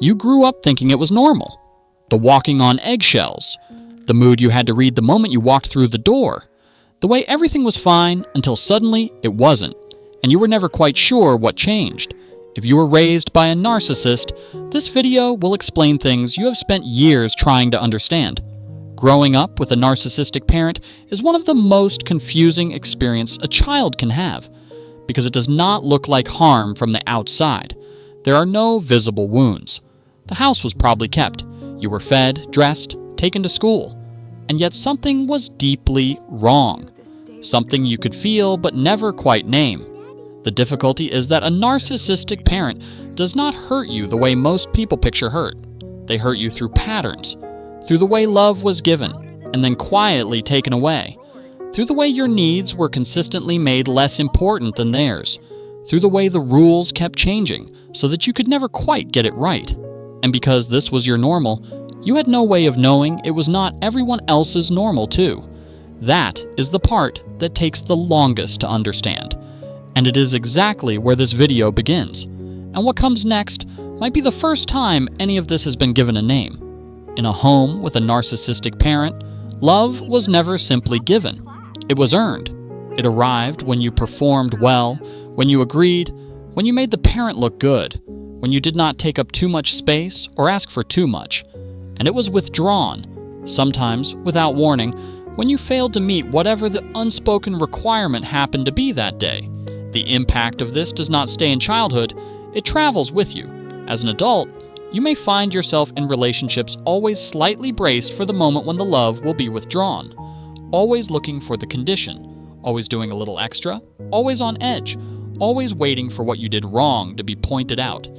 You grew up thinking it was normal. The walking on eggshells, the mood you had to read the moment you walked through the door, the way everything was fine until suddenly it wasn't, and you were never quite sure what changed. If you were raised by a narcissist, this video will explain things you have spent years trying to understand. Growing up with a narcissistic parent is one of the most confusing experiences a child can have, because it does not look like harm from the outside. There are no visible wounds. The house was probably kept. You were fed, dressed, taken to school. And yet something was deeply wrong. Something you could feel but never quite name. The difficulty is that a narcissistic parent does not hurt you the way most people picture hurt. They hurt you through patterns, through the way love was given and then quietly taken away, through the way your needs were consistently made less important than theirs, through the way the rules kept changing so that you could never quite get it right. And because this was your normal, you had no way of knowing it was not everyone else's normal too. That is the part that takes the longest to understand. And it is exactly where this video begins. And what comes next might be the first time any of this has been given a name. In a home with a narcissistic parent, love was never simply given. It was earned. It arrived when you performed well, when you agreed, when you made the parent look good, when you did not take up too much space or ask for too much. And it was withdrawn, sometimes without warning, when you failed to meet whatever the unspoken requirement happened to be that day. The impact of this does not stay in childhood, it travels with you. As an adult, you may find yourself in relationships always slightly braced for the moment when the love will be withdrawn. Always looking for the condition, always doing a little extra, always on edge, always waiting for what you did wrong to be pointed out.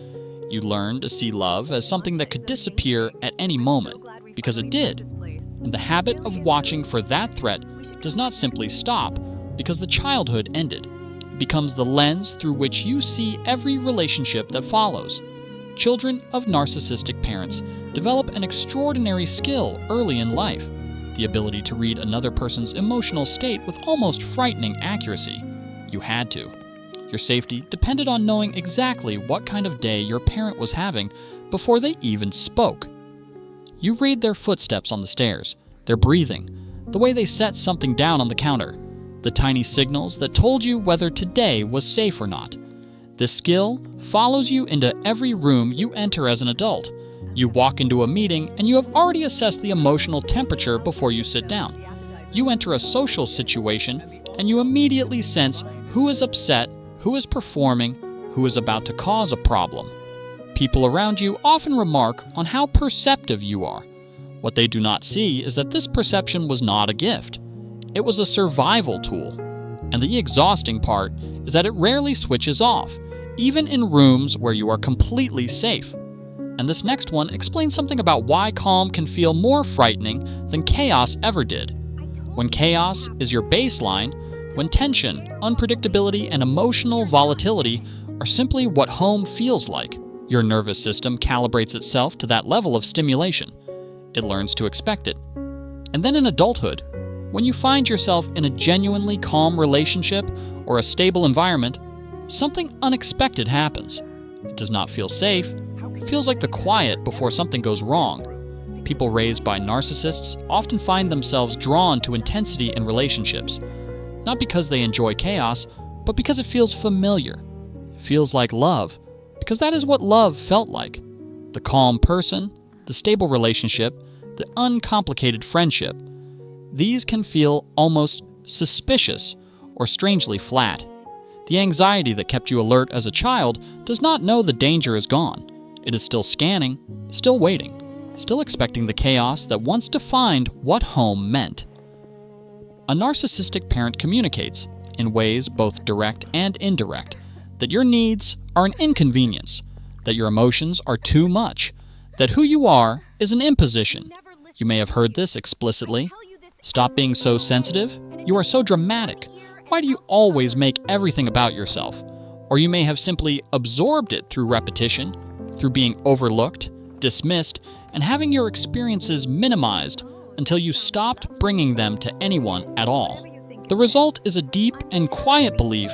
You learn to see love as something that could disappear at any moment, because it did. And the habit of watching for that threat does not simply stop because the childhood ended. It becomes the lens through which you see every relationship that follows. Children of narcissistic parents develop an extraordinary skill early in life, the ability to read another person's emotional state with almost frightening accuracy. You had to. Your safety depended on knowing exactly what kind of day your parent was having before they even spoke. You read their footsteps on the stairs, their breathing, the way they set something down on the counter, the tiny signals that told you whether today was safe or not. This skill follows you into every room you enter as an adult. You walk into a meeting and you have already assessed the emotional temperature before you sit down. You enter a social situation and you immediately sense who is upset, who is performing, who is about to cause a problem. People around you often remark on how perceptive you are. What they do not see is that this perception was not a gift. It was a survival tool. And the exhausting part is that it rarely switches off, even in rooms where you are completely safe. And this next one explains something about why calm can feel more frightening than chaos ever did. When chaos is your baseline, when tension, unpredictability, and emotional volatility are simply what home feels like, your nervous system calibrates itself to that level of stimulation. It learns to expect it. And then in adulthood, when you find yourself in a genuinely calm relationship or a stable environment, something unexpected happens. It does not feel safe. It feels like the quiet before something goes wrong. People raised by narcissists often find themselves drawn to intensity in relationships, not because they enjoy chaos, but because it feels familiar. It feels like love, because that is what love felt like. The calm person, the stable relationship, the uncomplicated friendship. These can feel almost suspicious or strangely flat. The anxiety that kept you alert as a child does not know the danger is gone. It is still scanning, still waiting, still expecting the chaos that once defined what home meant. A narcissistic parent communicates, in ways both direct and indirect, that your needs are an inconvenience, that your emotions are too much, that who you are is an imposition. You may have heard this explicitly. Stop being so sensitive. You are so dramatic. Why do you always make everything about yourself? Or you may have simply absorbed it through repetition, through being overlooked, dismissed, and having your experiences minimized until you stopped bringing them to anyone at all. The result is a deep and quiet belief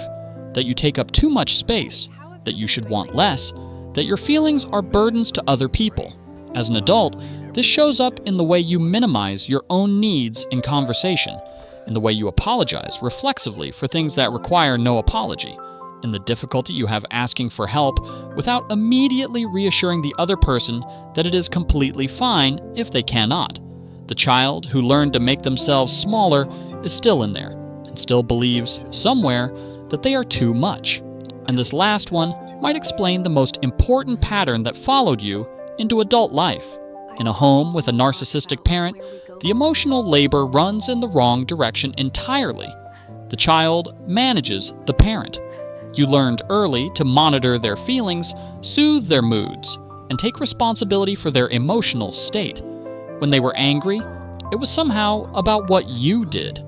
that you take up too much space, that you should want less, that your feelings are burdens to other people. As an adult, this shows up in the way you minimize your own needs in conversation, in the way you apologize reflexively for things that require no apology, in the difficulty you have asking for help without immediately reassuring the other person that it is completely fine if they cannot. The child who learned to make themselves smaller is still in there, and still believes, somewhere, that they are too much. And this last one might explain the most important pattern that followed you into adult life. In a home with a narcissistic parent, the emotional labor runs in the wrong direction entirely. The child manages the parent. You learned early to monitor their feelings, soothe their moods, and take responsibility for their emotional state. When they were angry, it was somehow about what you did.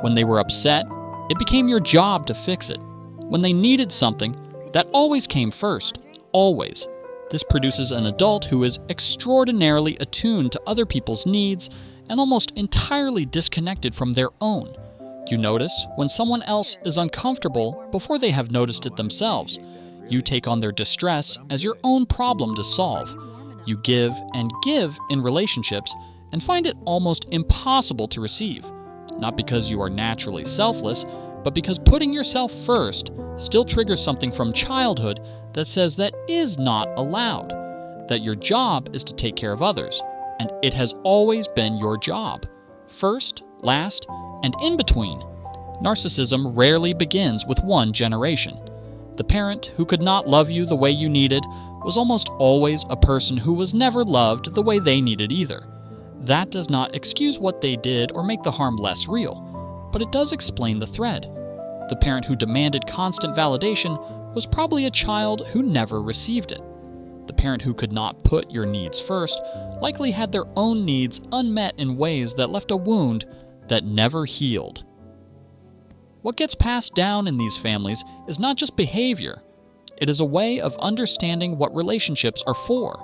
When they were upset, it became your job to fix it. When they needed something, that always came first, always. This produces an adult who is extraordinarily attuned to other people's needs and almost entirely disconnected from their own. You notice when someone else is uncomfortable before they have noticed it themselves. You take on their distress as your own problem to solve. You give and give in relationships and find it almost impossible to receive. Not because you are naturally selfless, but because putting yourself first still triggers something from childhood that says that is not allowed, that your job is to take care of others, and it has always been your job. First, last, and in between. Narcissism rarely begins with one generation. The parent who could not love you the way you needed was almost always a person who was never loved the way they needed either. That does not excuse what they did or make the harm less real, but it does explain the thread. The parent who demanded constant validation was probably a child who never received it. The parent who could not put your needs first likely had their own needs unmet in ways that left a wound that never healed. What gets passed down in these families is not just behavior. It is a way of understanding what relationships are for,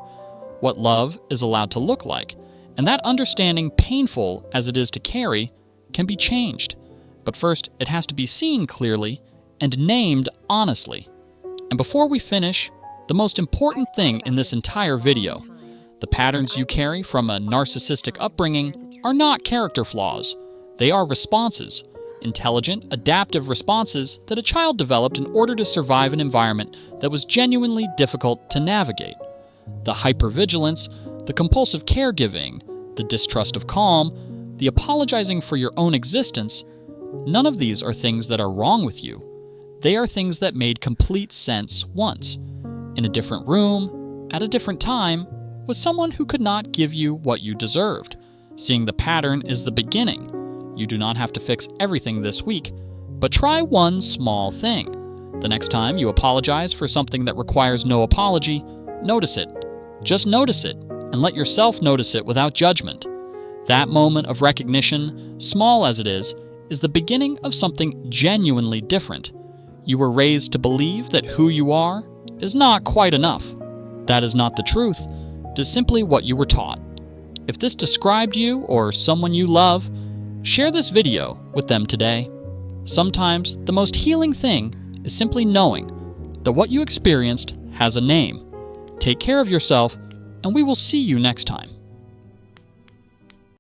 what love is allowed to look like, and that understanding, painful as it is to carry, can be changed. But first, it has to be seen clearly and named honestly. And before we finish, the most important thing in this entire video, the patterns you carry from a narcissistic upbringing are not character flaws. They are responses, intelligent, adaptive responses that a child developed in order to survive an environment that was genuinely difficult to navigate. The hypervigilance, the compulsive caregiving, the distrust of calm, the apologizing for your own existence, none of these are things that are wrong with you. They are things that made complete sense once, in a different room, at a different time, with someone who could not give you what you deserved. Seeing the pattern is the beginning. You do not have to fix everything this week, but try one small thing. The next time you apologize for something that requires no apology, notice it. Just notice it, and let yourself notice it without judgment. That moment of recognition, small as it is the beginning of something genuinely different. You were raised to believe that who you are is not quite enough. That is not the truth. It is simply what you were taught. If this described you or someone you love, share this video with them today. Sometimes the most healing thing is simply knowing that what you experienced has a name. Take care of yourself, and we will see you next time.